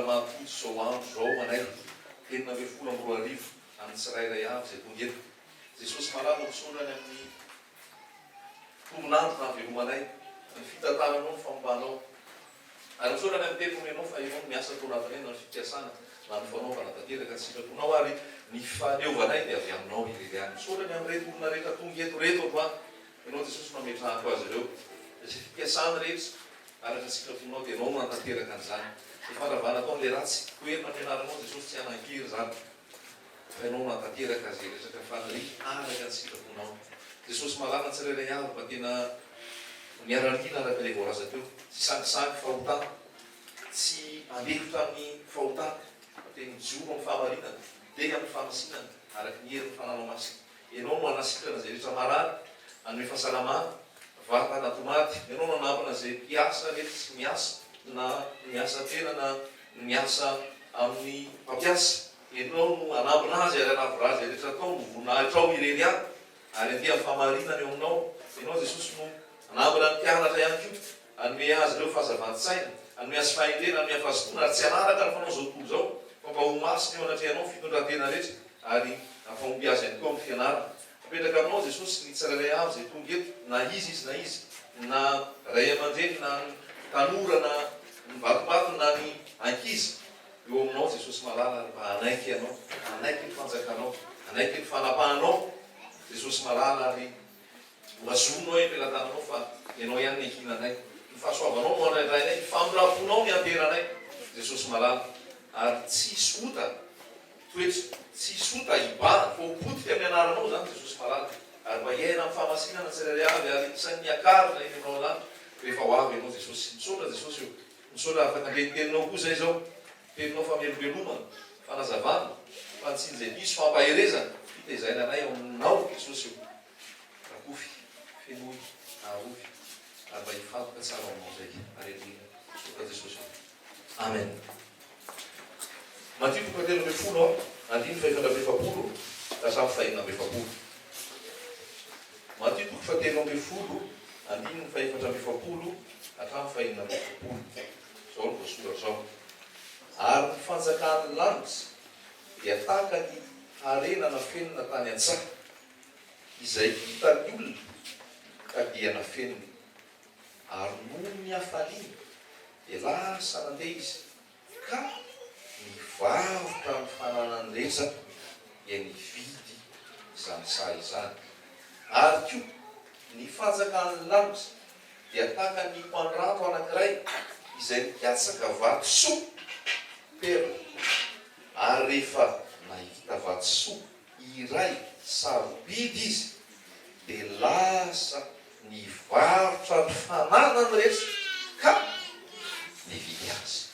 mahampotso zao andro zao manay enina amby folo amby roa arivo amin'ny tsirairay avy zay tonga eto. Jesosy malala misorany amin'ny tombonandro na velomanay ny fitantananao ny famombanao ary misorany amin'ny teny omenao fa ianao miasa tao anatiny eny na ny fipiasana na ny fanaovana tanteraka tsikatonao ary ny faneovanay dia avy aminao ireny misorany amin'ny reto olona rehetra tonga eto reto androany ianao Jesosy mametrahako azy ireo izay fipiasana rehetra araka tsikatonao dia ianao nantanteraka an'izany ny fandravana tao n'le ratsy toerina ampianaranao Jesosy tsy hanan-kiry zany fa ianao nantanteraka azy resaka fanary araka ny tsikatonao. Jesosy malala ny tsirairay avy mba tena miaramila araka ilay voalaza teo tsy sangisangy fahotana tsy andefitra amin'ny fahotana fa tena mijoro amin'ny fahamarinana dia amin'ny famasinana araka ny herin'ny fananao masina. Ianao no anasitrana izay rehetra marary anome fahasalamana vatana tomaty. Ianao no anampana izay mpiasa rehetra tsy miasa na miasa tena na miasa amin'ny mpampiasa. Ianao no anampana azy ary anavora azy rehetra tao no voninahitra ao ireny ihany ary andeha amin'ny fahamarinana eo aminao. Ianao Jesosy no anampana ny mpianatra ihany koa anome azy ireo fahazavan-tsaina anome azy fahendrena anome afahazotoana ary tsy anaraka ny fanao zao tontolo zao fa mba ho masina eo anatrehanao fitondran-tena rehetra ary afahomby azy ihany koa amin'ny fianarana. Apetraka aminao Jesosy ny tsirairay avy zay tonga eto na izy na ray aman-dreny na ny tanora na ny vatobato na ny ankizy eo aminao Jesosy malala ary mba anaiky ianao anaiky ny fanjakanao anaiky ny fanapahanao Jesosy malala ary mazonao empelantananao fa ianao ihany ny hinanay ny fahasoavanao no andraindrainay ny famiraponao ny anteranay Jesosy malala ary tsy sota toetra tsy sota ibana fa hopotika amin'ny anaranao zany Jesosy malala ary mba iaina amin'ny fahamasinana tsirairay avy ary isan'ny miakarina eny aminao lany rehefa ho avy ianao Jesosy misaotra Jesosy eo misaotra afaka andreniteninao koa zay zao teninao famelobelomana fanazavana fantsiny zay diso fampaherezana fitezaina anay aminao Jesosy eo rakofy fenoy arovy ary mba hifantoka tsara aminao zay aretina misaotra Jesosy eo. Amen. Matio 13 andiny 550 lasamy 550. Matio 13 andiny 550 hatramin'ny 550. Zao no voasoratra zao. Ary ny fanjakan'ny lanitra dia tahaka ny harenana fenina tany an-tsaha izay hitan'ny olona ka dia nafeniny ary noho ny hafaliana dia lasa nandeha izy ka nivarotra ny fananany rehetra dia nividy izany saha izany. Ary koa ny fanjakan'ny lanitra dia tahaka ny mpandrato anankiray izay mikatsaka vatosoa perla ary rehefa nahita vatosoa iray sarobidy izy dia lasa nivarotra ny fananany rehetra ka nividy azy.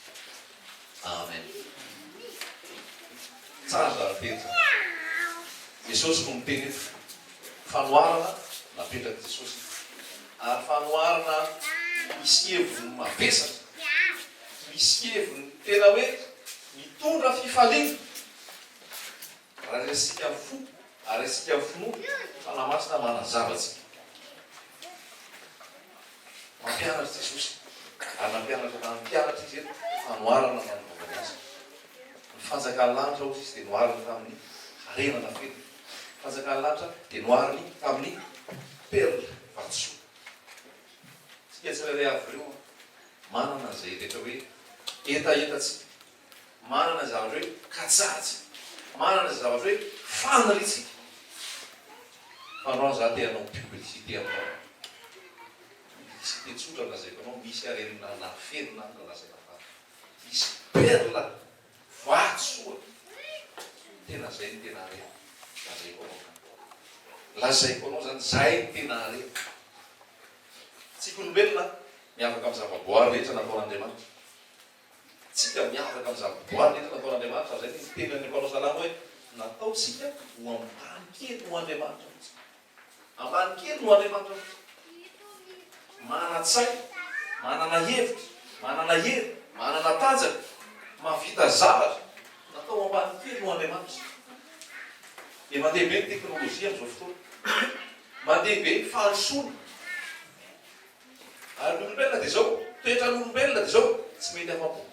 Amen. Tsara zary teto Jesosy no miteny eto fanoharana napetraka Jesosy ary fanoharana misy heviny mavesatra misy heviny tena hoe mitondra fifaliana raha resika amin'ny fo ary resika amin'ny finoa fanamasina manazavatsika mampianatra Jesosy ary nampianatra na mpianatra izy eto fanoharana manovana azy ny fanjakan'ny lanitra ozy izy dia nohariny tamin'ny harenana fety fanjakan'ny lanitra dia nohariny tamin'ny perla vatosoa. Tsika tsirairay avy ireo manana zay rehetra hoe etaetatsika manana zavatra hoe katsatsika manana zavatra hoe faniritsika fanao za te hanao publicité aminao publicité tsotra lazaiko anao misy arenina na fenina na lazaina fa misy perla vatosoa tena zay ny tena arena lazaiko anao zany zay ny tena arena. Tsika olombelona miavaka amin'ny zavaboary rehetra nataon'Andriamanitra tsika miavaka amin'ny zavaboary rehetra nataon'Andriamanitra zay ny teny any Paoly Salama hoe nataotsika ho ambany kely ho Andriamanitra ambany kely ho Andriamanitra manana-tsay manana hevitra manana hery manana tanjaka mahavita zavatra natao ambany kely ho Andriamanitra. Dia mandeha be ny teknôlôjia amin'izao fotoana mandeha be ny fahalosoana ary ny olombelona dia zao toetra ny olombelona dia zao tsy mety afa-po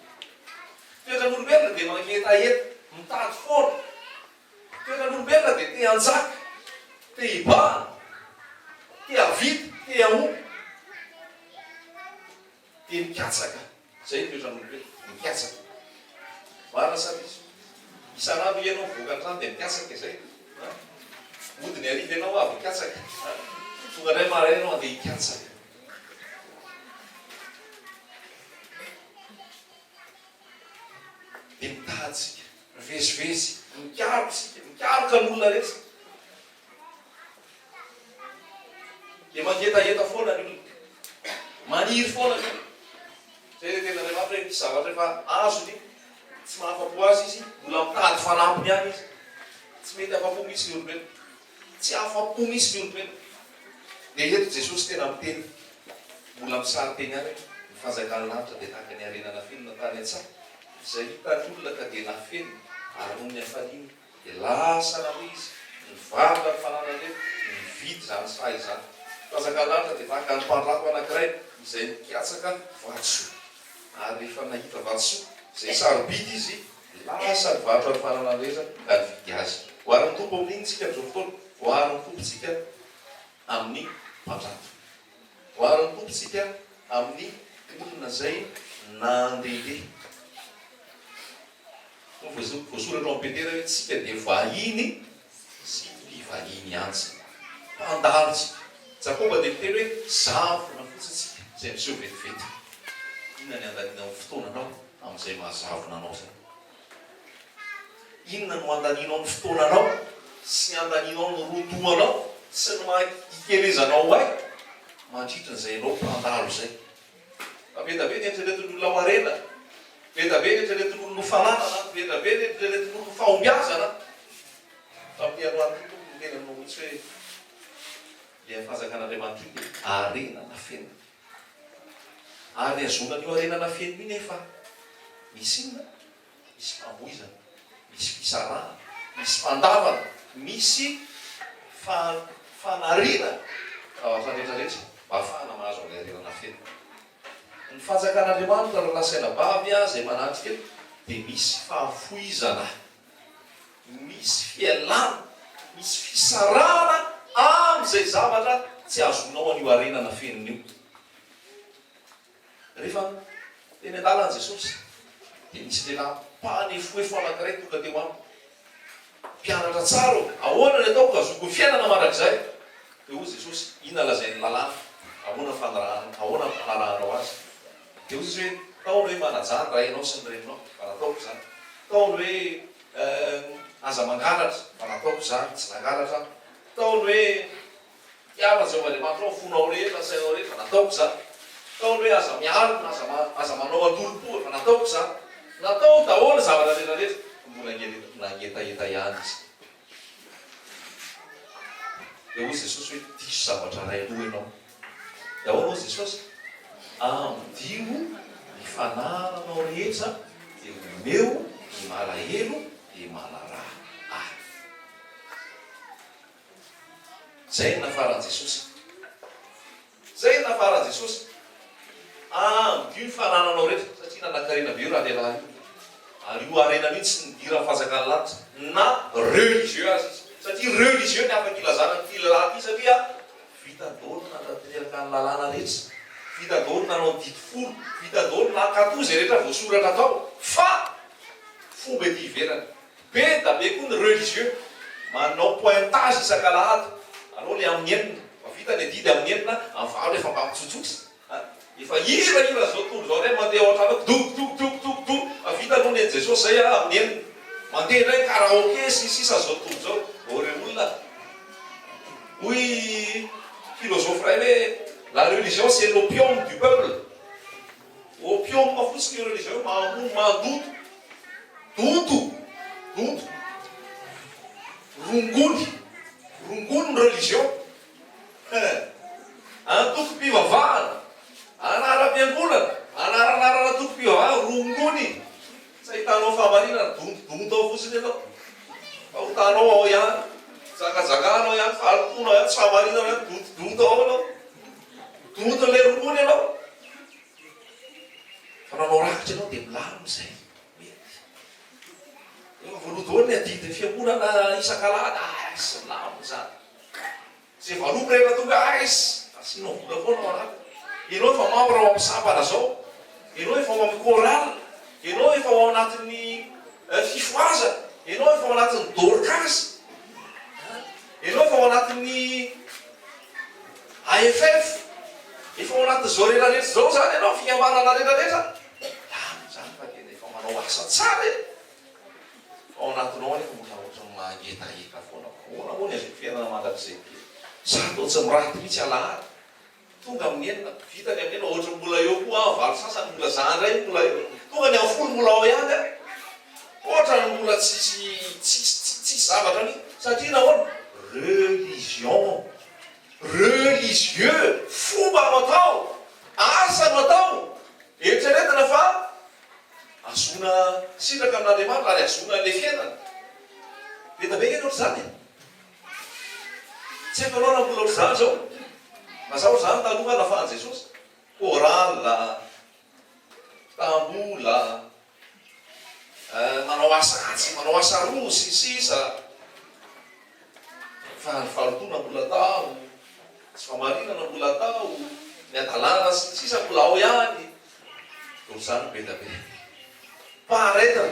toetra ny dia manketaeta mitady foana. Toeran'olombelona dia te hanjaka, te hibahana, te havita, te haomby, te mikatsaka. Zay ny toeran'olombelona, mikatsaka. Marina sa izy. Isan'andro ianao vokan-trano dia mikatsaka izay. Modiny ariva ianao avy hikatsaka. Tonga indray maraina ianao andeha hikatsaka. Dia mitady sika, mivezivezy, mikaroka sika, mikaroka n'olona rehetra. Dia manketaeta foana ny olona. Maniry foana ny olona. Zay le tena Andriamanitra hoe misy zavatra efa azony, tsy mahafa-po azy izy, mbola mitady fanampiny ihany izy. Tsy mety afa-po misy ny olombelona. Tsy afa-po misy ny olombelona. Dia eto Jesosy tena miteny, mbola misary teny ihany hoe ny fanjakan'ny lanitra dia tahaka ny harenana feno na tany an-tsaha. Izay hitany olona ka dia nafeno ary noho ny hafaliana dia lasa na hoe izy nivarotra ny fananany nividy izany saha izany. Fanjakan'ny lanitra dia tahaka ny mpandrako anankiray izay mikatsaka vatosoa. Ary rehefa nahita vatosoa izay sarobidy izy, lasa nivarotra ny fananany rehetra ka nividy azy. Voary ny tompo amin'iny tsika amin'izao fotoana, voary ny tompontsika amin'ny mpandrako. Voary ny tompontsika amin'ny olona izay nandehandeha. Voasoratra ao Petera hoe tsika dia vahiny sy mpivahiny antsy. Mpandalo tsika. Jakoba dia miteny hoe zavona fotsiny tsika izay miseho vetivety. Inona ny andaniana amin'ny fotoananao amin'izay mahazavona anao zay? Inona no andanianao amin'ny fotoananao sy andanianao ny rotoanao sy ny maha-ikelezanao ay mandritra n'izay anao mpandalo izay? Fa be dia be ny eritreretin'olona ho arena, be dia be ny eritreretin'olona ho fananana, be dia be ny eritreretin'olona ho fahombiazana. Tamin'ny androany tompo ny teny aminao mihitsy hoe ilay fanjakan'Andriamanitra io dia arena na feno. Ary azonan'io arena na feno io nefa misy inona? Misy famoizana, misy fisarahana, misy fandavana, misy fanariana ao an-rehetrarehetra mba ahafahana mahazo an'ilay arena na feno. Ny fanjakan'Andriamanitra raha lasaina bavy izay manatrika dia misy fahafoizana, misy fialana, misy fisarahana amin'izay zavatra tsy azonao an'io arena na fenon'io. Rehefa teny an-dalana Jesosy dia misy lehilahy mpanefoefo anankiray tonga teo aminy. Mpianatra tsara, ahoana ny ataoko azoko ny fiainana mandrakizay? Dia hoy Jesosy, inona lazain'ny lalàna? Ahoana ny fanarahana? Ahoana ny fanarahanao azy? Dia hoy izy hoe, taony hoe manajany raha ianao sy ny reninao, fa nataoko izany. Taony hoe aza mangalatra, fa nataoko izany, tsy nangalatra. Taony hoe tiavana Jehovahandriamanitra ao, fonao rehetra, sainao rehetra, fa nataoko izany. Taony hoe aza miarina, aza manao atolo-poa, fa nataoko izany. Natao daholo zavatra rehetrarehetra, mbola nangetaeta ihany izy. Dia hoy Jesosy hoe diso zavatra ray aloha ianao. Dia ahoana hoy Jesosy? Amdio ny fanananao rehetra dia omeo ny malahelo dia malaraha ahy. Zay ny nafaran'i Jesosy. Zay ny nafaran'i Jesosy. Amdio ny fanananao rehetra satria nanan-karena be io raha lehilahy io. Ary io arena mihitsy tsy nidira fanjakan'ny lanitra na religieux azy izy. Satria religieux ny afaka ilazana ny lehilahy ity satria vita daholo nanatanteraka ny lalàna rehetra. Vita daholo nanao ny didy folo, vita daholo nakato izay rehetra voasoratra atao. Fa fomba ety iverany. Be da be koa ny religieux manao pointage isan-kalahady. Anao le amin'ny enina, fa vita ny didy amin'ny enina, amin'ny valo efa mba mitsotsotsy. Efa hira zao tontolo zao indray mandeha ao an-trano dog. Fa vita aloha ny Jesosy zay amin'ny enina. Mandeha indray karaoké sisa zao tontolo zao. Ore olona. Hoy philosophe ray hoe la religion c'est l'opium du peuple. Opium fotsiny io religion mandoto. Rongony ny religion. Antokom-pivavahana, anaram-piangonana, anaranarana antokom-pivavahana, rongony. Tsy ahitanao fahamarinana, donto ao fotsiny ianao. Fa hotanao ao ihany, zakazakanao ihany, fahalotonao ihany, tsy fahamarinana ihany, donto ao anao. Donto le rongony ianao. Fa nanao rakitra ianao dia milamo izay. dôny adidiny fiangonana isan-kalana silamo zany zay valopy rehetra tonga asianao vola foana ao anaty ianao efa membre ao amin'ny sampana zao ianao efa ao amin'ny chorale ianao efa ao anatin'ny fifoaza ianao efa ao anatin'ny dorcas ianao efa ao anatin'ny AFF efa ao anatin'ny zao rehetrarehetra zao zany ianao fikambanana rehetrarehetra zany fa tena efa manao asa tsara e ao anatinao anefa mbola ohatrany mangetaheta foana ona moa ny azo fiainana mandrakizay zato tsy miraty mihitsy alahady tonga amin'ny enina vitany amin'ny enina ohatra mbola eo koa valo sasany mbola zandray mbola eo tonga ny amin'ny folo mbola ao ihany a ohatra ny mbola tsisy zavatra ni satria nahoana religieux fomba matao asa matao eritreretina fa azona sitraka amin'andriamanitra ary azona le fiainana leta be keny ohatry zany tsy haiko anao na mbola ohatry zany zao mazao zany taloha nafahan Jesosy chorale tambola manao asatsy manao asa rosy sisa fa ny faritona mbola tao tsy famarinana mbola tao ny adalàna sisa mbola ao ihany ohatry zany be da be paretra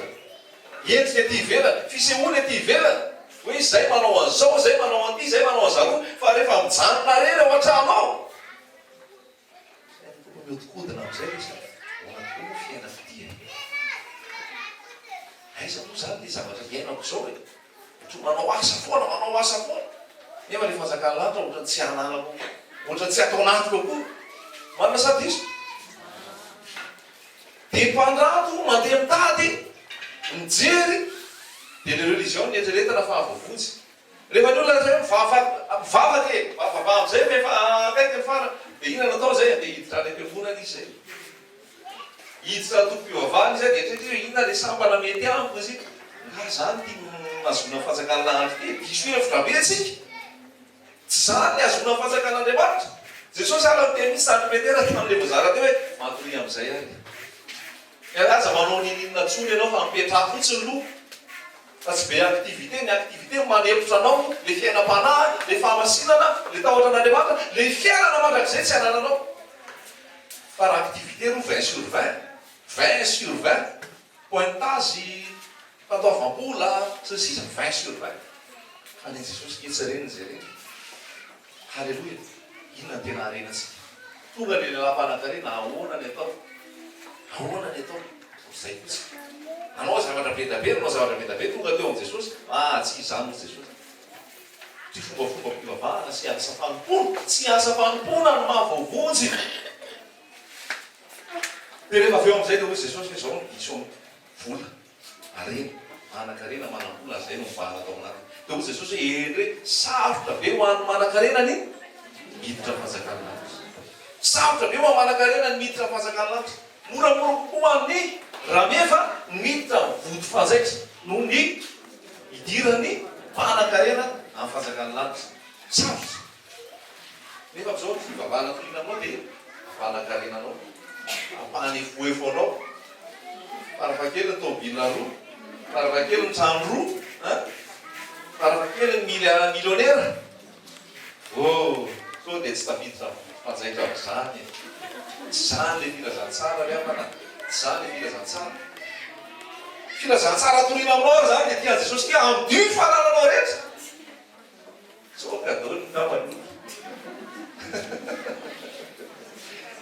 endrika ty ivelany fisehoana ty ivelany hoe zay manao an'izao zay manao an'ity zay manao an'zaro fa rehefa mijanona rery ao an-tranao miodikodina am'izay oanatoa fiaina fitia aiza moa zany ty zavatra iainako zao e ohatry manao asa foana nefa le fanjakany lanitra ohatrany tsy ananako ohatrany tsy atao anatiko koa manana sadiso de mpandrato mandeha mitady mijery de le religion nieritreretana fa avavotsy rehefa ny olona zay mivavaka e vavavavy zay fa efa akaiky ny fara de ina natao zay de hiditra any am-piangonana izy zay hiditra tompom-pivavahana izy de satria ina le sambana mety amiko izy nga zany ty azona fanjakany lahatra ty diso hevitra be atsika tsy zany azona fanjakan'andriamanitra Jesosy ala te misy santimetera tam'le mozara teo hoe matory am'izay ary aza manao ninina tsony ianao fa mipetra fotsiny loha fa tsy be activité ny activité manepotra anao le fiainam-panahy le fahamasinana le tahotra an'andriamanitra le fiainana mandrakizay tsy anananao fa raha activité ro 20/20 pointage fataovam-bola sy sisa 20/20 fa ny Jesosy ketsareniny zay reny halleloia inona tena arenatsika tonga le lampanankarena ahoana ny atao zay fotsy anao zavatra be da be anao zavatra be da be tonga teo am' Jesosy tsy izany moa Jesosy ty fombafomba mpivavahana sy asa fanompona tsy asa fanompona no mahavoavonjy de rehefa aveo am'izay de hoe Jesosy hoe zao no diso vola arena manan-karena manam-bola zay no mivahana atao anaty de ho Jesosy hoe endre sarotra be ho an'ny manan-karena ny miditra fanjakany lanitra sarotra be ho an'ny manan-karena ny miditra fanjakany lanitra moramora kokoa amin'ny ramefa miditra voto fanjaitra no ny idirany manan-karena amin'ny fanjakany lanitra sarotra nefa am'izao fivavahana torina aminao de manan-karenanao ampahany foefo anao farafakely ny tômobila roa farafakely ny trano roa farafakely ny millionnaire so de tsy tafiditra fanjaitra am'zany tsy zany le filazantsara le amana tsy zany le filazantsara torina aminao ary zany de tia Jesosy tia am'dio fanananao rehetra so cadeau ny namany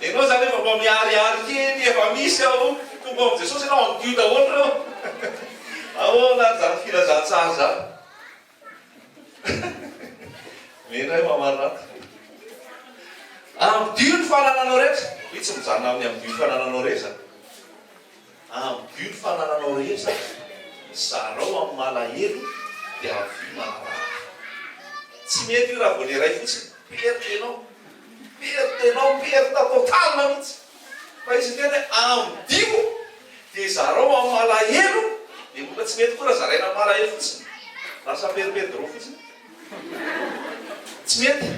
enao zany efa mba miariary kely efa misy ao tonga am' Jesosy enao am'dio daholo reo ahoana zany filazantsara zany mena hoe mamarata am'dio ny fanananao rehetra hoe tsy mijanona amin'ny am'dio ny fanananao rehetra am'dio ny fanananao rehetra zarao amin'ny malahelo de avy manaraka tsy mety io raha voale ray fotsiny pertenao perta totalina mihitsy fa izy tena am'dio de zarao amin'ny malahelo de mbola tsy mety koa raha zaraina amin'ny malahelo fotsiny lasa perperdro fotsiny tsy mety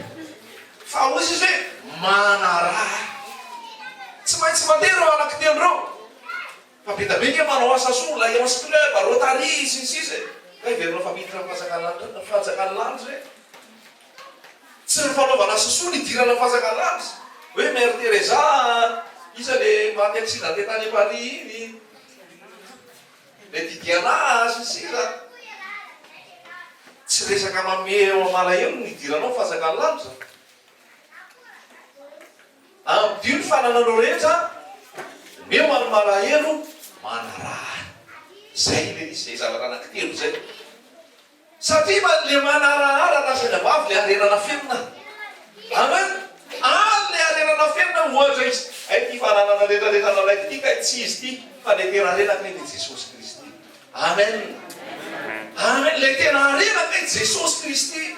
fa ozy izy hoe manaraha tsy maintsy mandeha reo anankitelo reo fa be da be ke manao asa sola ianse club rotary sisy ka iverinao fa miditra fanjakany lanitra re tsy ny fanaovana sosoa ny idirana fanjakany lanitra hoe Mère Teresa isa le maty accident tany Paris iny le Didiana sisa tsy resaka mame malahelo ny idiranao fanjakany lanitra am'dio ny fanananao rehetra meo mano malahelo manaraha zay le izy zay zavatra anankitelo zay satria le manarahara rasany avavy le arenana fenina amen le arenana fenina ohatra izy ty fananana rehetrarehetra nalaiky ty ka tsy izy ty fa le tena renaka iny Jesosy Kristy amen amen le tena renaka iny Jesosy Kristy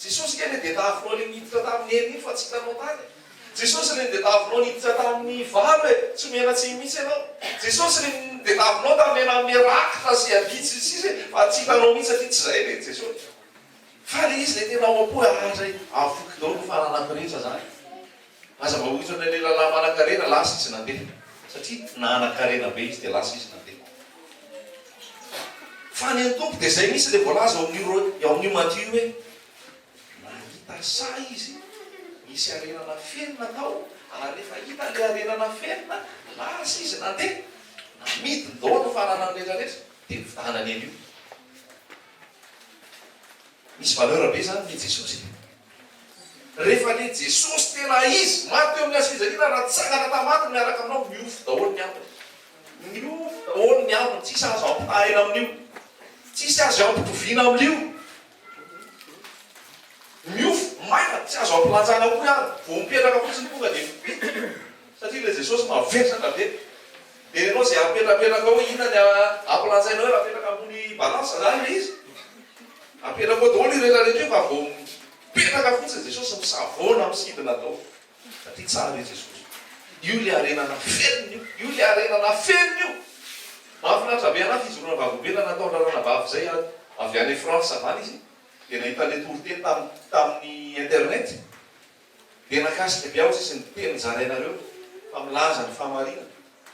Jesosy keny de tafinao le miditra tamin'ny eny iny fa tsy hitanao tany Jesosy le de tavinao niditra tamin'ny valo tsy mena tsy misy ianao Jesosy le de tavinao tamena mirakitra sy avitsy sisy fa tsy hitanao mihitsy satria tsy zay le Jesosy fa le izy le tena ao am-po zay avoky dao no fananam-pirehetra zany aza mba hoitrana le lalahy manan-karena lasa izy nandeha satria nanan-karena be izy de lasa izy nandeha fa ny tompo de zay misy le voalaza ao amin'io Matthieu hoe nahita sa izy misy arenana fenina tao ary rehefa hita le arenana fenina lasa izy nandeha namidiny dao no fananany rehetrarehetra de vitanany eny io misy valeur be zany le Jesosy rehefa le Jesosy tena izy maty eo amin'ny asfizanina raha tsangana tamatiny miaraka aminao miofo daholo ny ambiny miofo daholo ny ambiny tsisy azo ampitahina amin'io tsisy azo ampitoviana amin'io miofo maina tsy azo ampilanjana koa ary vo mipetraka fotsiny tonga de satria le Jesosy mavetraka be de enao zay apetrapetraka hoe ina ny ampilanjainao hoe raha petraka ambony balansa zany le izy apetraka ao daholo rehetrarehetra io fa vo mipetraka fotsiny Jesosy misavona misidina dao satria tsara le Jesosy io le arenana fenina io le arenana fenina io mahafinaritra be anazy fizorona vavobena natao raranabavy zay avy any France avany izy de nahita le toriteny tamin'ny internet de nakasika biao sisy ny teny zarainareo fa milaza ny famarina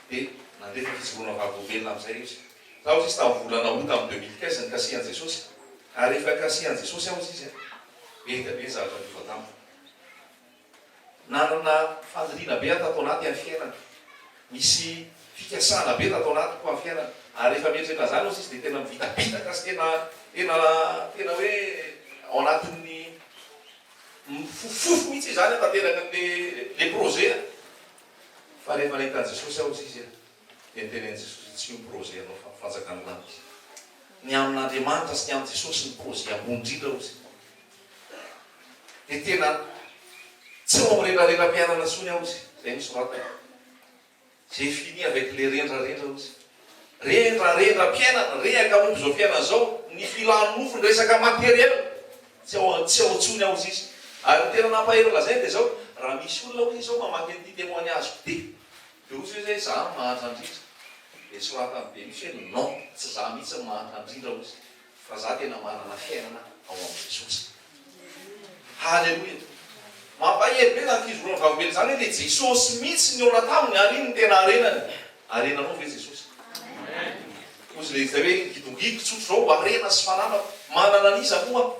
de nandefa fizorona vavobena am'izay izy zao izy tamin'ny volana août tamin'ny 2015 ny kasihan Jesosy ary rehefa kasihan Jesosy ao izy be da be zavatra rehefa tamiko nanana fandiriana be tatao anaty amin'ny fiainana misy fikasana be tatao anaty koa amin'ny fiainana ary rehefa mietraka zany ao izy de tena mivitabitaka sy tena hoe ao anatin'ny fofofo mihitsy zany tanteraka le projet fa rehefa nahita Jesosy ao izy de niteneny Jesosy tsy io projet anao fa fanjakany lanitra ny amin'Andriamanitra sy ny amin'ny Jesosy ny projet ambony indrindra izy de tena tsy mamorerarera-pianana tsony ao izy zay misorata j'ai fini avec les rendrarendra izy rendrarendra-piainana rehaka mompo zao fiainana zao ny filanofo ny resaka materiel tsy ao antsony ao izy ary tena nampahirana zay de zao raha misy olona ao izy zao mamaky an'ity témoignage be de ozy hoe zay za mahantra andrindra de sorata be misy hoe non tsy za mihitsy mahantra andrindra ao izy fa za tena manana fiainana ao amin'ny Jesosy halleloia mampahely be zany fizorona vavobeny zany hoe le Jesosy mihitsy ny ona taminy ary iny ny tena arenany arenanao ve Jesosy ozy le zay hoe gidongiko tsotro zao arena sy fanana manana an'iza moa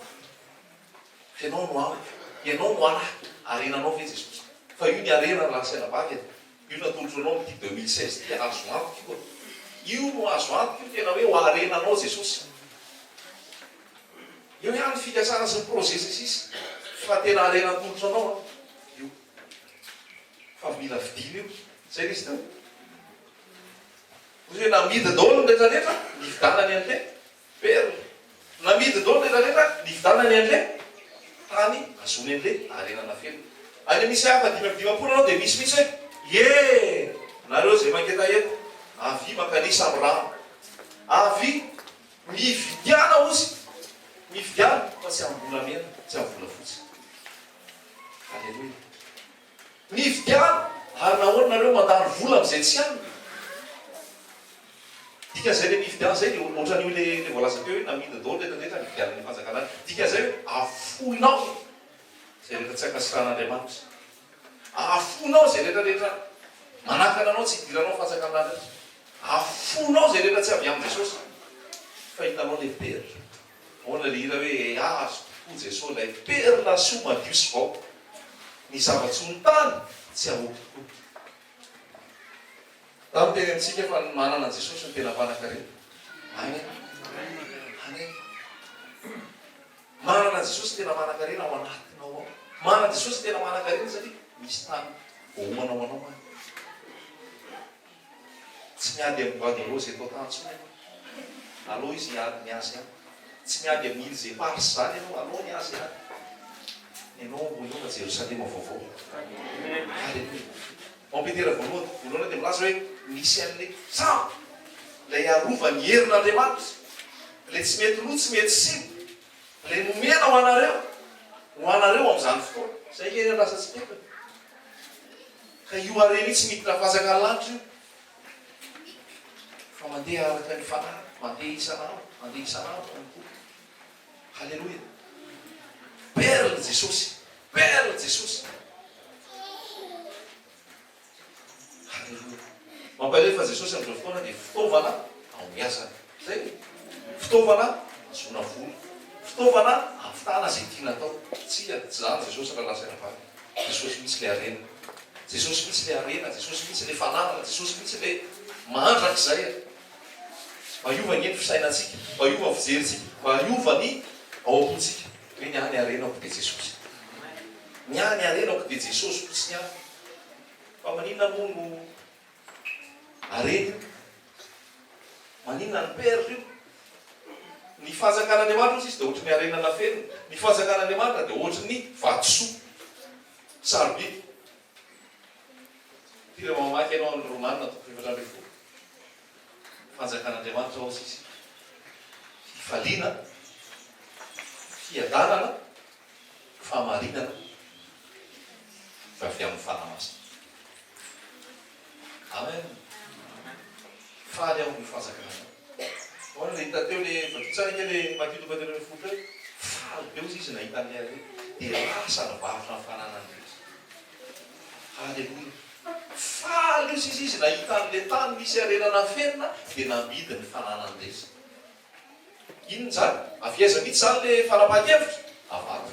fianao no ao ianao no anahy arenanao ve Jesosy fa io ny arena lasaina vaky io natolotro anao ty 2016 ty azo antoky koa io no azo antoky io tena hoe ho arenanao Jesosy io ihany fikasana sy ny projet sisy fa tena arena tolotro anao io fa mila vidina io zay le izy tao ozy hoe namidy daholo ny rehetrarehetra nividanany an'le perle namidy daholo rehetrarehetra nividanany an'le tany azony an'le arenana feno any misy hafa dimapolo anao de misy hoe ye nareo zay manketa eto avy makanisa amy rano avy mividiana ozy mividiana fa tsy ambolamena tsy ambola fotsy alleluia mividiana ary nahoana nareo mandany vola am'izay tsy any dika zay le mividiana zay de ohatran'io le voalaza teo hoe namidy daholo rehetrarehetra mividiana ny fanjakana dika zay hoe afonao zay rehetra tsy akasiran'Andriamanitra afonao zay rehetrarehetra manakana anao tsy idiranao fanjakan'Andriamanitra afonao zay rehetra tsy avy amin'ny Jesosy fahitanao le perla oana le hira hoe azo tokoa Jesosy lay perla soa madio sy vao ny zava-tsy ny tany tsy ahoako tokoa. Tamin'ny teny amintsika fa ny manana an Jesosy ny tena mpanan-karena. Amen. Amen. Manana Jesosy tena manan-karena ao anatinao ao. Manana Jesosy tena manan-karena satria misy tany homanao anao any. Tsy miady amin'ny bois de rose atao tantsona ianao. Alô izy hiady miasy any. Tsy miady amin'ny île zay parsy zany ianao, alô miasy any. Ianao mbo hiova Jerosalema vaovao. Alleluia. Mampetera voalohany dia milaza hoe misy an'le sambo ilay arova ny herin'Andriamanitra, ilay tsy mety loha tsy mety simba, ilay nomena ho anareo amin'izany fotoana. Izay kely lasa tsy pepina. Ka io harena io tsy miditra fazaka ny lanitra io. Fa mandeha araka ny fanahy, mandeha isan'andro ihany koa. Halleluia. Perle Jesosy, perle Jesosy. Halleluia. Mampalefa Jesosy amin'izao fotoana dia fitaovana ao miasana. Zay fitaovana azona vola, fitaovana ahafitana zay tiana atao. Tsy zany Jesosy raha lasa avany. Jesosy mihitsy le harena. Jesosy mihitsy le harena, Jesosy mihitsy le fananana, Jesosy mihitsy le mandrak'izay. Mba hiova ny fisainantsika, mba hiova ny fijerintsika, mba hiova ny ao am-pontsika. Hoe niany harenako dia Jesosy. Niany harenako dia Jesosy fotsiny any. Fa maninona moa no harena? Maninona ny perle io? Ny fahazakan'Andriamanitra izy dia ohatry ny harenana feno. Ny fahazakan'Andriamanitra dia ohatry ny vatosoa sarobidy. Tira mamaky ianao amin'ny Romanina 7:4. Fanjakan'Andriamanitra ao izy. Fifaliana, fiadanana, fahamarinana, fa avy amin'ny fanamasina. Amen. Faly ao ny fanjakan'Andriamanitra. Oana le hita teo le vatitsana ke le Matthieu 24:20 hoe faly be ozy izy nahita ny ary dia lasa nivarotra ny fananany Kristy. Halleluia. Faly izy nahita an'le tany misy harenana fenina dia namidy ny fananany Kristy. Inona zany? Afiaiza mihitsy zany le fanapahan-kevitra? Avato.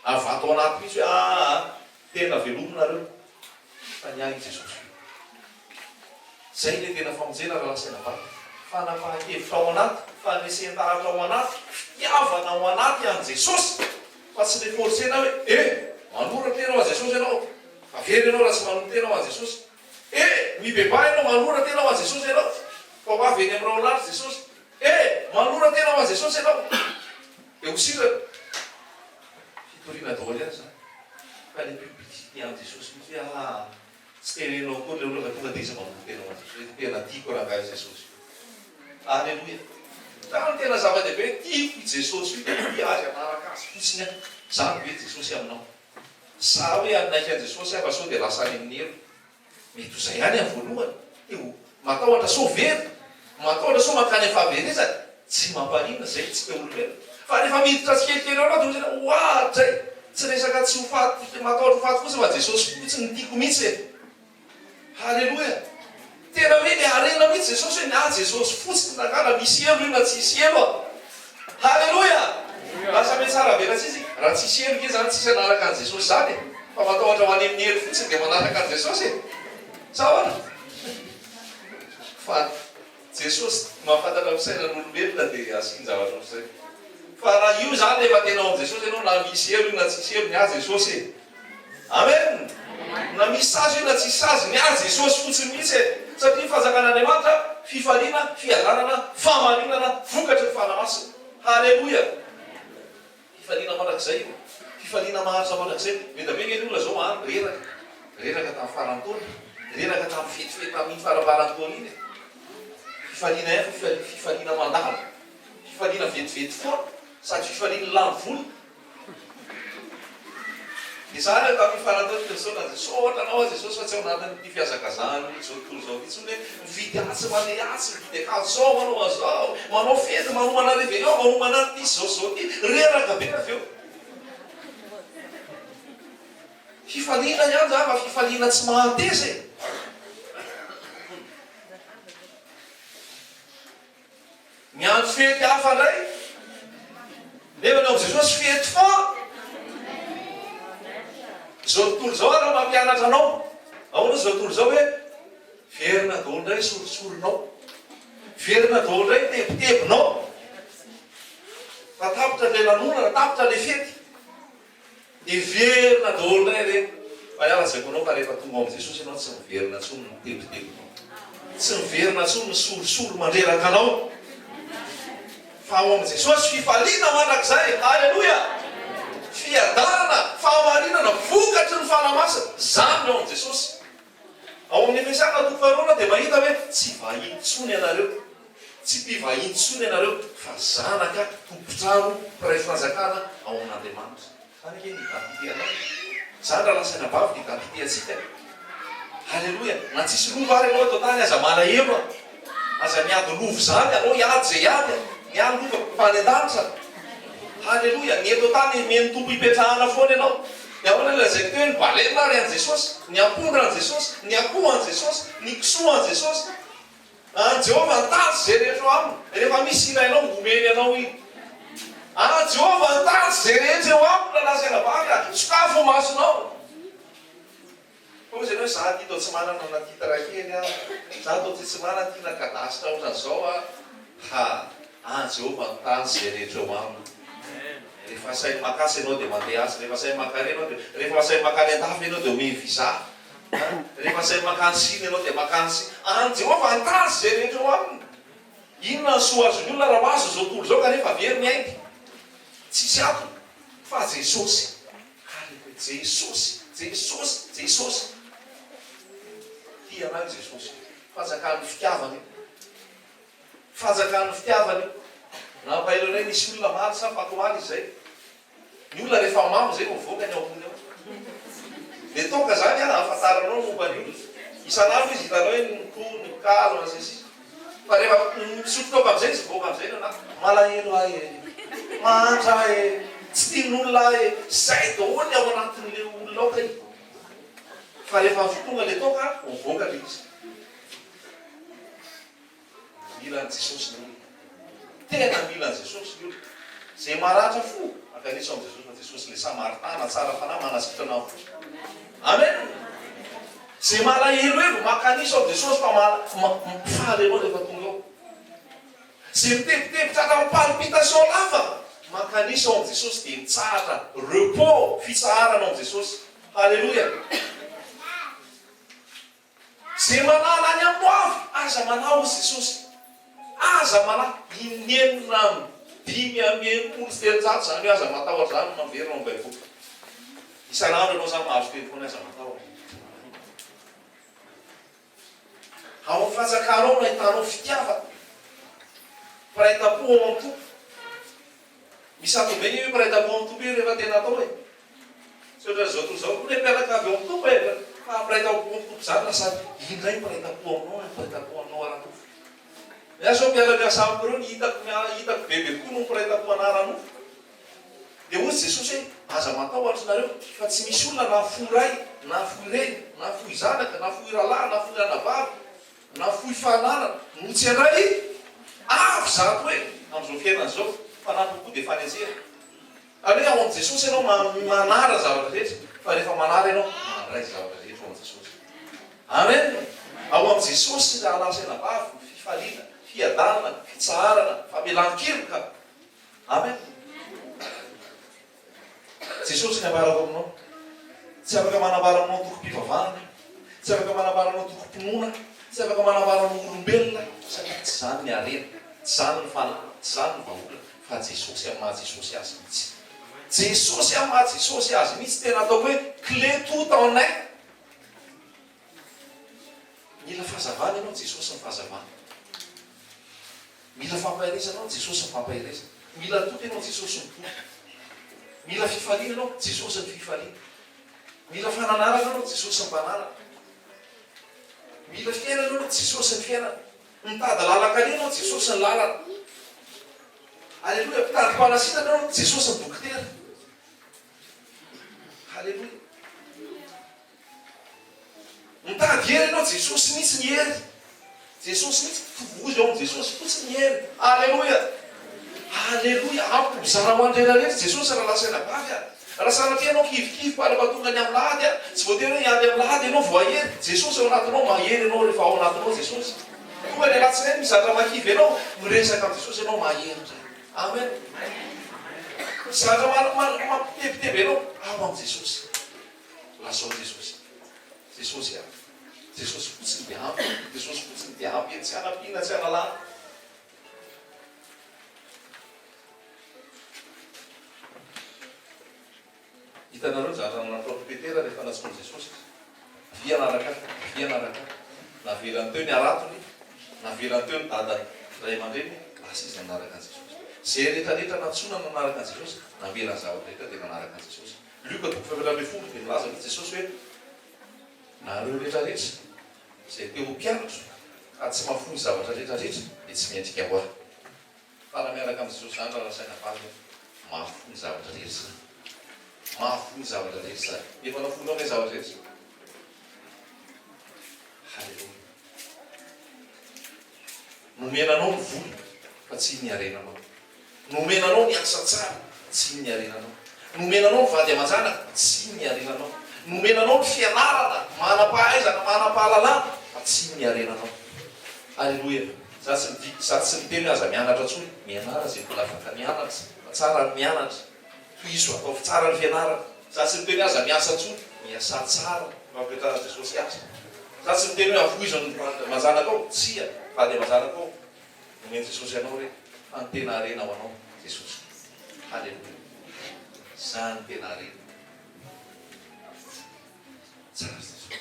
Avato ao anaty mihitsy hoe tena velominareo fa niany Jesosy. Zay le tena famonjena raha lasaina vato. Fanapahan-kevitra ao anaty, fanesentahatra ao anaty, fitiavana ao anaty an Jesosy. Fa tsy le forsena hoe manoratra ianao a Jesosy ianao. Avery ianao raha tsy manoratra ianao a Jesosy. Mibeba ianao manoratra ianao a Jesosy ianao. Fa ho avy eny amin'irao lary Jesosy. Manoratra ianao a Jesosy ianao. Dia hosira fitoriana daholo ihany zany. Fa le publicité an Jesosy misy hoe tsy tenenao koa le olona tonga dia izy manoratra ianao a Jesosy. Tena tiako raha ngahy Jesosy. Alleluia. Tany tena zava-dehibe tiako i Jesosy io dia azy anaraka azy fotsiny aho. Zany hoe Jesosy aminao. Sa hoe anaiky an Jesosy afa sao dia lasa any amin'ny hero. Mety izay ihany amin'ny voalohany. Io matahotra sao very, matahotra sao mankany amin'ny fahaverezany. Tsy mampaninona zay tsy te olombelona. Fa rehefa miditra tsikelikely ao anaty dia ohatray. Tsy resaka tsy ho faty, matahotra ho faty fotsiny fa Jesosy fotsiny ny tiako mihitsy e. Halleluia. Tena hoe le harena mihitsy Jesosy hoe na Jesosy fotsiny nakana misy elo io na tsy hisy elo. Halleluia. Lasa me tsara be tsisy raha tsisy elo ke zany tsisy anaraka an Jesosy zany. Fa matahotra ho any amin'ny elo fotsiny dia manaraka an Jesosy. Saotra. Fa Jesosy mahafantatra amin'ny sainan'olombelona dia asiany zavatra amin'izay. Fa raha io zany efa tena ao Jesosy ianao na misy elo io na tsisy elo niazy Jesosy. Amen. Na misy sazy io na tsisy sazy niazy Jesosy fotsiny mihitsy e. Satria fahazakan'Andriamanitra fifaliana, fiadanana, fahamarinana, vokatra ny fanamasina. Halleluia. Fifaliana mandrakizay, fifaliana maharitra mandrakizay. Mety be ny olona zao mahano reraka tamin'ny farantaona, reraka tamin'ny fetifety tamin'ny farabaran-taona iny. Fifaliana ihany fifaliana mandala, fifaliana vetivety foana, sady fifaliana lany vola. Dia zany tamin'ny farantaona Jesosy sao ohatra anao a Jesosy fa tsy ao anatin'ity fiazakazahany zao tontolo zao mihitsy hoe mividy atsy mandeha atsy, mividy akazo zao manao azao, manao fety, manomana réveillon, manomana ty zao ty, reraka be avy eo. Fifaliana ihany zany fa fifaliana tsy mahateza e. miandro fety hafa ndray nefa nao Jesosy fety foana. Zao tontolo zao raha mampianatra anao ahoana zao tontolo zao hoe verina daholo ndray sorisorinao, verina daholo ndray tebotebonao, tapitra le lanonana, tapitra le fety, de verina daholo ndray re fa iala-zaiko anao fa rehefa tonga amin'i Jesosy ianao tsy miverina ntsony ny tebotebonao, tsy miverina ntsony ny sorisoro mandreraka anao fa ao amin'i Jesosy fifaliana mandrakizay. Halleloja! Fiadarana, fahamarinana, vokatry ny fanamasina zany ao amin'i Jesosy. Ao amin'ny Efesana 4 dia mahita hoe tsy vahiny tsony ianareo, tsy mpivahiny tsony ianareo fa zanaka tompotrano mpiray fanjakana ao amin'Andriamanitra. Zany ke ny identité anao. Zany raha lasaina bavy ny identité atsika. Halleloja! Na tsisy lova ary ianao atao tany aza malahelo, aza miady lovo zany anao iady zay iady, miady lova mpan'ny an-danitra. Halleloja! Ny eto tany meny tompo hipetrahana foana ianao. Ny ahoana lazaiko teo ny balena ary an' Jesosy, ny ampondra an' Jesosy, ny akoho an' Jesosy, ny kisoa an' Jesosy. An Jehova ntazy zay rehetra aminy, rehefa misy ilainao omeny anao iny. An Jehova ntazy zay rehetra eo aminy na lazaina bavy, sokafo masonao. Koa zay hoe za ty tao tsy manana natitra kely a, za tao tsy manana ty nakadasitra ohatran'izao a, ha an Jehova ntazy zay rehetra eo aminy. Rehefa sainy makasy ianao dia mandeha asa, rehefa sainy makany ianao dia rehefa sainy makany an-dafy ianao dia omeny visa, rehefa sainy makany siny ianao dia makany siny. An Jehova ntazy zay rehetra eo aminy. Inona ny soa azon'ny olona raha maso zao tontolo zao kanefa very miaingy? Tsisy antony fa Jesosy. Halleluja! Jesosy, Jesosy, Jesosy. Tia anao Jesosy. Fanjakan'ny fitiavany, fanjakan'ny fitiavany. Nampahelo indray nisy olona maro sa fakomaly izay. Ny olona rehefa mamo zay mivoaka ny ambony ao. Dia toka zany a ahafantaranao momba ny olona. Isan'andro izy hitanao hoe nikoho, nikalo, zay. Fa rehefa misotro toka amin'izay izy voaka amin'izay na malahelo ahy e, mantra e, tsy tian'olona ahy e, zay daholo ao anatin'le olona ao kay. Fa rehefa fotonga le toka, mivoaka le izy. Milan'i Jesosy ny olona. Tena milan'i Jesosy ny olona. Zay maratra fo, akanisa amin'i Jesosy fa Jesosy le Samaritana tsara fanahy manasitrana fo. Amen. Zay malahelo makanisa amin'i Jesosy fa mampifaly anao rehefa tonga ao. Zay mitebitebitra ka palpitation lava, makanisa ao amin'i Jesosy dia mitsahatra repos, fitsaharana ao amin'i Jesosy. Halleluja! Zay manala any amin'ny avy, aza manao Jesosy. Aza mana inenina dimy amienipolo sy telonjato zany hoe aza matahotra zany maverina amin'ny baiboly. Isan'andro ianao zany mahazo telo foana aza matahotra. Ao amin'ny fanjakanao no ahitanao fitiavana, firaitam-po ao amin'ny tompo. Misy atombe hoe firaitam-po amin'ny tompo io rehefa tena atao e. Tsy ohatra zao toy izao koa hoe mpianakavy ao amin'ny tompo e, fa firaitam-po amin'ny tompo zany lasa indray firaitam-po aminao, firaitam-po aminao ara-tompo. Zao mpiara-miasa amiko ireo ny hitako bebe koa no mifiraitam-po anaranao. Dia ozy Jesosy hoe aza matahotra nareo fa tsy misy olona na foy ray, na foy reny, na foy zanaka, na foy ralahy, na foy anavavy, na foy fanana no tsy andray avy zato hoe amin'izao fiainana zao fa nampoko dia fanenjera. Ary ao amin'i Jesosy ianao manara zavatra rehetra, fa rehefa manara ianao mandray zavatra rehetra ao amin'i Jesosy. Amen. Ao amin'i Jesosy raha lasaina bavy, fifaliana, fiadanana, fitsaharana, famelan-keloka. Amen. Jesosy ny ambarako aminao. Tsy afaka manambara aminao toko-pivavahana, tsy afaka manambara aminao toko-pinoana, tsy afaka manambara aminao olombelona, satria tsy zany ny arena, tsy zany ny fanahy, tsy zany ny vahoaka, fa Jesosy amin'ny maha Jesosy azy mihitsy. Jesosy amin'ny maha Jesosy azy mihitsy tena ataoko hoe clé tout en un. Mila fahazavana ianao, Jesosy ny fahazavana. Mila fampahiresanao, Jesosy ny fampahiresana. Mila toky ianao, Jesosy ny toky. Mila fifaliana ianao, Jesosy ny fifaliana. Mila fananarana ianao, Jesosy ny fananana. Mila fiainana ianao, Jesosy ny fiainana. Mitady lalakany ianao, Jesosy ny lalana. Halleluja! Mitady mpanasitana ianao, Jesosy ny dokotera. Halleluja! Mitady hery ianao, Jesosy mihitsy ny hery. Jesosy mihitsy tovozy eo amin'ny Jesosy fotsiny hery. Alleloia, alleloia. Ampozara ho andrerarehetra Jesosy raha lasaina bavy a. Raha sanatria anao kivikivy tonga ny amin'ny lahady a, tsy voatery hoe hiady amin'ny lahady ianao voahery. Jesosy ao anatinao, mahery ianao rehefa ao anatinao Jesosy. Tonga ny alatsinainy mizatra makivy ianao, miresaka amin'ny Jesosy ianao mahery. Amen. Zatra mampitebiteby ianao ao amin'ny Jesosy. Lasao Jesosy. Jesosy a. Jesosy fotsiny dia ampy. Jesosy fotsiny dia ampy. Tsy hanampiana, tsy hanalana. Hitanareo zatra nataony Petera rehefa natsoiny Jesosy. Vianaraka, vianaraka. Navelany teo ny aratony, navelany teo ny dadany ray aman-dreny, lasa izy nanaraka an'i Jesosy. Zay rehetrarehetra natsona nanaraka an'i Jesosy, navelany zavatra rehetra dia nanaraka an'i Jesosy. Luka 12:20 dia milaza ny Jesosy hoe nareo rehetrarehetra izay teo mpianatra ka tsy mahafony zavatra rehetrarehetra dia tsy miendrika ho ahy. Fa raha miaraka amin'ny Jesosy zany raha lasaina bavy mahafony zavatra rehetra. Mahafony zavatra rehetra. Efa nafonao ilay zavatra rehetra. Halleluia. Nomenanao ny vola fa tsy ny arenanao. Nomenanao ny asa tsara tsy ny arenanao. Nomenanao ny vady aman-janaka tsy ny arenanao. Nomenanao ny fianarana, manam-pahaizana, manam-pahalalana fa tsy ny arenanao. Halleluia. Za tsy miteny aza mianatra tsony, mianara zay mbola afaka mianatra, tsara ny mianatra. Toiso atao tsara ny fianarana. Za tsy miteny aza miasa tsony, miasa tsara mampiatrana Jesosy azy. Za tsy miteny hoe avoizany mazanaka ao, tsia, vady aman-janaka ao. Nomeny Jesosy ianao hoe fa ny tena arena ho anao Jesosy. Halleluia. Za ny tena arena. Tsara Jesosy.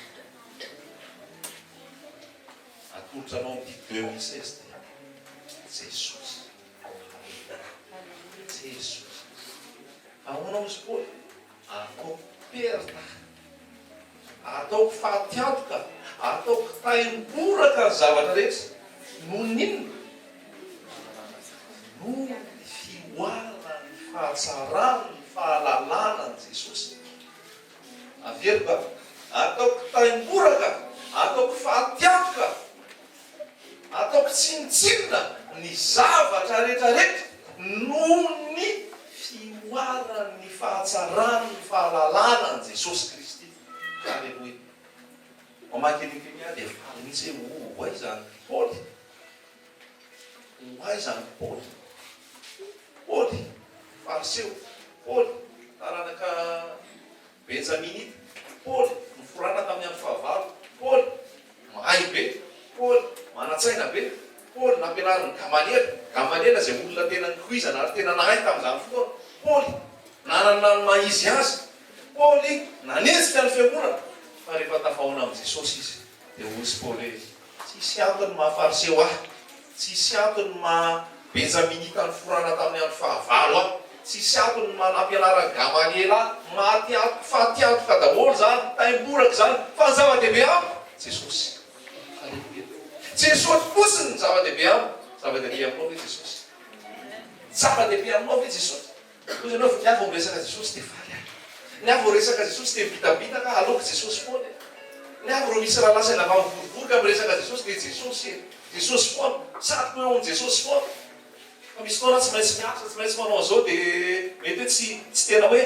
Atolotra anao amin'ity 2016 dia Jesosy. Jesosy. Ahoana izy Paoly? Ataoko perta, ataoko fahatiantoka, ataoko taimboraka ny zavatra rehetra. Noho n'inona? Noho ny fioana, ny fahatsarana, ny fahalalana ny Jesosy. Averiko ataoko taimboraka, ataoko fahatiantoka, ataoko tsinitsinina ny zavatra rehetrarehetra noho ny fioana, ny fahatsarana, ny fahalalana ny Jesosy Kristy. Halleluia. Mamaky an'iny dia faly mihitsy hoe hoay zany Paoly. Hoay zany Paoly. Paoly fariseo. Paoly taranaka Benjaminita. Paoly niforana tamin'ny andro fahavalo. Paoly mahay be. Paoly manatsaina be. Paoly nampianariny Gamaliela izay olona tena nikuizana ary tena nahay tamin'izany fotoana. Paoly nanana ny maizy azy. Paoly nanenjika ny fiangonana. Fa rehefa tafahoana amin'ny Jesosy izy dia hozy Paoly hoe tsisy antony mahafariseo ahy, tsisy antony maha-Benjaminita niforana tamin'ny andro fahavalo ahy, tsisy antony manampianarana Gamaliela fahatiantoka daholo zany, taimboraka zany, fa ny zava-dehibe amiko Jesosy. Halleluia. Jesosy fotsiny ny zava-dehibe amiko. Zava-dehibe aminao ve Jesosy? Zava-dehibe aminao ve Jesosy? Ozy ianao ny avy miresaka Jesosy dia faly ahy. Ny avy resaka Jesosy dia mibitabitaka aloka Jesosy foana. Ny avy misy raha lasaina mivorivory miresaka Jesosy dia Jesosy. Jesosy foana. Satroka eo amin'ny Jesosy foana. Fa misy foana tsy maintsy miasa, tsy maintsy manao zao dia mety tsy tena hoe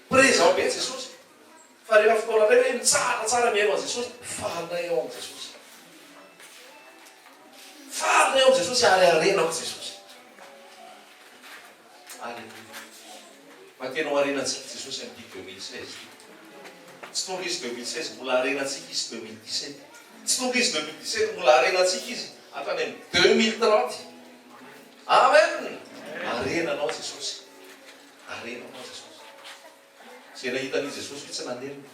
présent be Jesosy. Fa rehefa fotoana iray hoe mitsaratsara miaino an'i Jesosy, falinay eo amin'ny Jesosy. Falinay eo amin'ny Jesosy ary arenako Jesosy. Alleluia. Fa tena ho arenantsika Jesosy amin'ity 2016. Tsy tonga izy 2016 mbola arenantsika izy 2017. Tsy tonga izy 2017 mbola arenantsika izy hatrany amin'ny 2030. Amen. Arenanao Jesosy. Arenanao Jesosy. Zay nahitan'i Jesosy io tsy nanelina.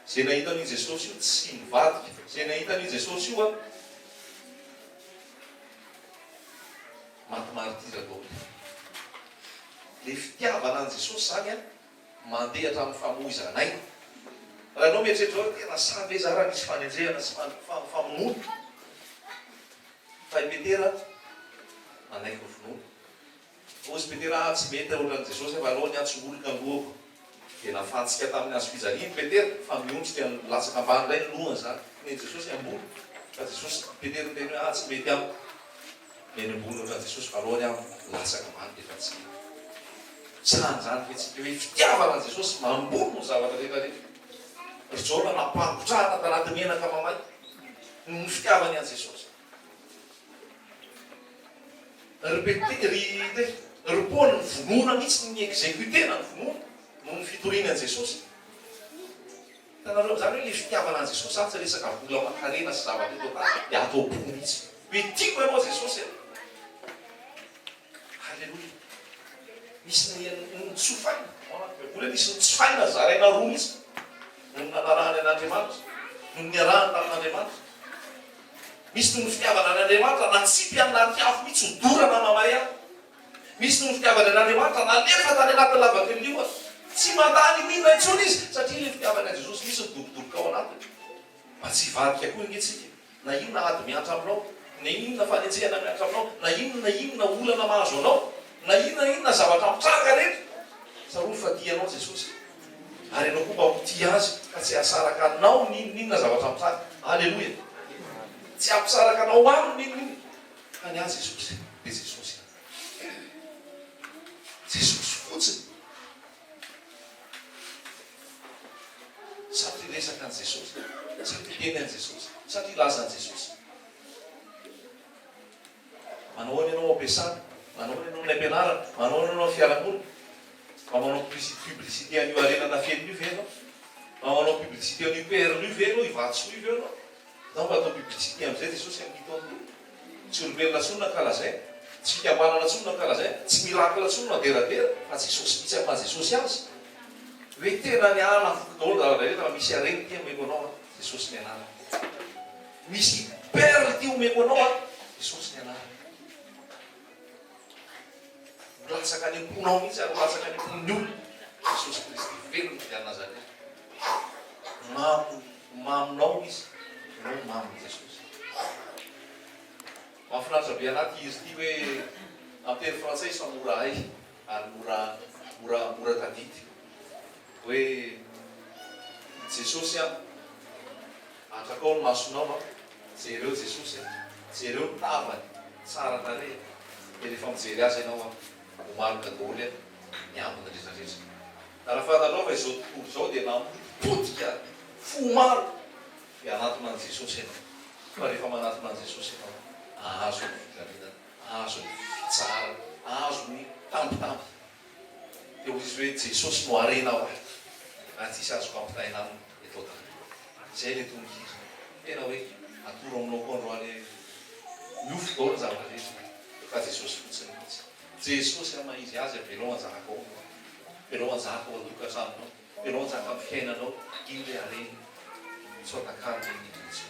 Zay nahitan'i Jesosy io tsy nivadika. Zay nahitan'i Jesosy io maty martyra daholo. Le fitiavana an' Jesosy zany mandeha hatramin'ny famoizanay. Raha ianao mieritreritra hoe tena samby zara misy fanendrehana sy famonoana. Fa i Petera manaiky ny finoana. Ozy Petera tsy mety ohatran'i Jesosy fa aleo ny antsongoloka alohako. Dia nafantsika tamin'ny azo fijaliany Petera fa miondrika latsaka ambany iray ny lohany zany. Ny Jesosy ambony. Fa Jesosy mpenderinteny hoe tsy mety amiko. Meny ambony ohatran' Jesosy voalohany aho lasaka maly efa tsy. San'izany fetsika hoe fitiavana Jesosy mambono ny zavatra rehetrarehetra. Ry Jaona nampangotrahana tanaty menaka mamay ny fitiavany an Jesosy. Ry Paoly ny vonoina mihitsy ny exécutena ny vonoina noho ny fitoriana an Jesosy. Tanareo zany hoe le fitiavana an Jesosy tsy resaka vola aman-karena sy zavatra eto tany dia atao bo mihitsy. Hoe tiako ianao Jesosy. Halleloia. Misy ny tsofaina. Vola misy ny tsofaina zaraina roa mihitsy. Noho ny nanarahany an'Andriamanitra, noho ny arahany tamin'Andriamanitra. Misy noho ny fitiavana an'Andriamanitra na tsy mpianary afo mihitsy hodorana mamay ahy. Misy noho ny fitiavana an'Andriamanitra na nefa tany anaty lavakelio tsy mandany minona intsony izy satria le fitiavana an Jesosy misy midobodoboka ao anatiny. Mba tsy vadika koa ingentsika. Na inona ady miantra aminao, na inona fanenjehana miantra aminao, na inona olana mahazo anao, na inona zavatra mitranga rehetra. Tsaroa fadianao Jesosy. Ary ianao koa mba hoty azy ka tsy hasaraka anao ninona zavatra mitranga. Halleloia. Tsy hampisaraka anao aminy ninona. Ka ny azy Jesosy. Dia Jesosy. Jesosy fotsiny. Satria resaka an Jesosy. Satria teny an Jesosy. Satria laza an Jesosy. Manao ny ianao ampiasana, manao ny ianao ny ampianarana, manao ny ianao ny fiarahamonina. Manao publicité an'io arenana fenon'io ve ianao? Manao publicité an'io PR-n'io ve ianao? Ivatsoa io ve ianao? Nao mba atao publicité amin'izay Jesosy amin'ny taon'io. Tsy olombelona tsony nankalazay, tsy fikambanana tsony nankalazay, tsy mirakila tsony naderadera, fa Jesosy mihitsy amin'ny Jesosy azy. Hoe tena ny anana fokodolo zavatra rehetra misy areny ty omeko anao Jesosy ny anana. Misy perle ty omeko anao Jesosy ny anana. Latsaka any amponao mihitsy ary latsaka any ampon'ny olona Jesosy Kristy velona dia Nazareta. Maminao izy, ianao maminy Jesosy. Mahafinaritra be anaty izy ty hoe amin'ny teny frantsay sa mora hay ary mora tadity. Hoe Jesosy atrakao ny masonao jereo Jesosy jereo ny tavany tsara tarehy. Dia rehefa mijery azy ianao omaroka daholo miambina rehetrarehetra. Raha fatanao fa izao tontolo izao dia nampotika fo maro dia anatona an Jesosy ianao. Fa rehefa manatona an Jesosy ianao azo ny filaminana, azo ny fitsara, azo ny tambitamby. Dia izy hoe Jesosy no arena ao ahy. Tsisy azoko ampitaina aminy eto tany. Izay le tononkira. Tena hoe atoro aminao koa androany miofo daholo ny zavatra rehetra. Fa Jesosy fotsiny mihitsy. Jesosy ama izy azy ampianao anjaka ao. Ampianao anjaka ao an-tokantranonao. Ampianao anjaka amin'ny fiainanao. Iny le arena. Tsy ho atakalo ny mihitsy.